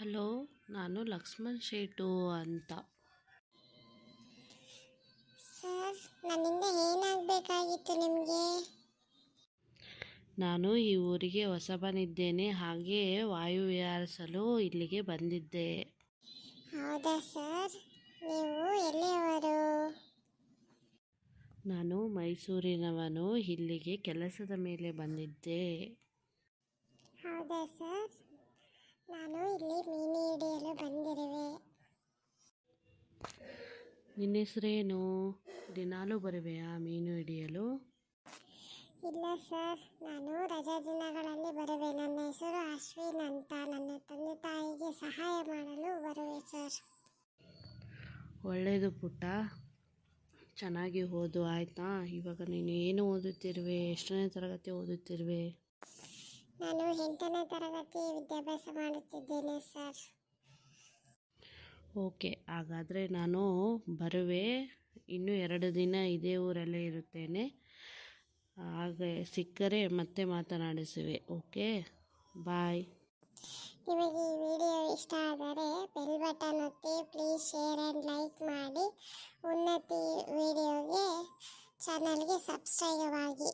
Hello, ನಾನು ಲಕ್ಷ್ಮಣ್ ಶೇಟು ಅಂತ. Sir, ನನ್ನಿಂದ ಏನಾಗಬೇಕಾಗಿತ್ತು ನಿಮಗೆ? ನಾನು ಈ ಊರಿಗೆ ಹೊಸಬನಿದ್ದೇನೆ, ಹಾಗೆ ವಾಯುವಿಹಾರಿಸಲು ಇಲ್ಲಿಗೆ ಬಂದಿದ್ದೆ. ಹೌದಾ ಸರ್, ನೀವು ಎಲ್ಲಿಯವರು? ನಾನು ಮೈಸೂರಿನವನು, ಇಲ್ಲಿಗೆ ಕೆಲಸದ ಮೇಲೆ ಬಂದಿದ್ದೆ. ಹೌದಾ ಸರ್, ನಾನು ಇಲ್ಲಿ ಮೀನು ಹಿಡಿಯಲು ಬಂದಿರುವೆ. ನಿನ್ನ ಹೆಸರೇನು? ದಿನಾಲೂ ಬರುವೆಯಾ ಮೀನು ಹಿಡಿಯಲು? ಇಲ್ಲ ಸರ್, ನಾನು ರಜಾ ದಿನಗಳಲ್ಲಿ ಬರುವೆ. ನನ್ನ ಹೆಸರು ಅಶ್ವಿನ್ ಅಂತ. ನನ್ನ ತಂದೆ ತಾಯಿಗೆ ಸಹಾಯ ಮಾಡಲು ಬರುವೆ ಸರ್. ಒಳ್ಳೆಯದು ಪುಟ್ಟ, ಚೆನ್ನಾಗಿ ಓದು ಆಯಿತಾ. ಇವಾಗ ನೀನು ಏನು ಓದುತ್ತಿರುವೆ? ಎಷ್ಟನೇ ತರಗತಿ ಓದುತ್ತಿರುವೆ? ನಾನು 8ನೇ ತರಗತಿ ವಿದ್ಯಾಭ್ಯಾಸ ಮಾಡುತ್ತಿದ್ದೇನೆ ಸರ್. ಓಕೆ, ಹಾಗಾದರೆ ನಾನು ಬರುವೆ. ಇನ್ನೂ 2 ದಿನ ಇದೇ ಊರಲ್ಲೇ ಇರುತ್ತೇನೆ. ಹಾಗೆ ಸಿಕ್ಕರೆ ಮತ್ತೆ ಮಾತನಾಡಿಸುವೆ. ಓಕೆ, ಬಾಯ್. ನಿಮಗೆ ಈ ವಿಡಿಯೋ ಇಷ್ಟ ಆದರೆ ಬೆಲ್ ಬಟನ್ ಒತ್ತಿ. ಪ್ಲೀಸ್ ಶೇರ್ ಆ್ಯಂಡ್ ಲೈಕ್ ಮಾಡಿ. ಉನ್ನತಿ ವಿಡಿಯೋಗೆ ಚಾನಲ್ಗೆ ಸಬ್ಸ್ಕ್ರೈಬ್ ಆಗಿ.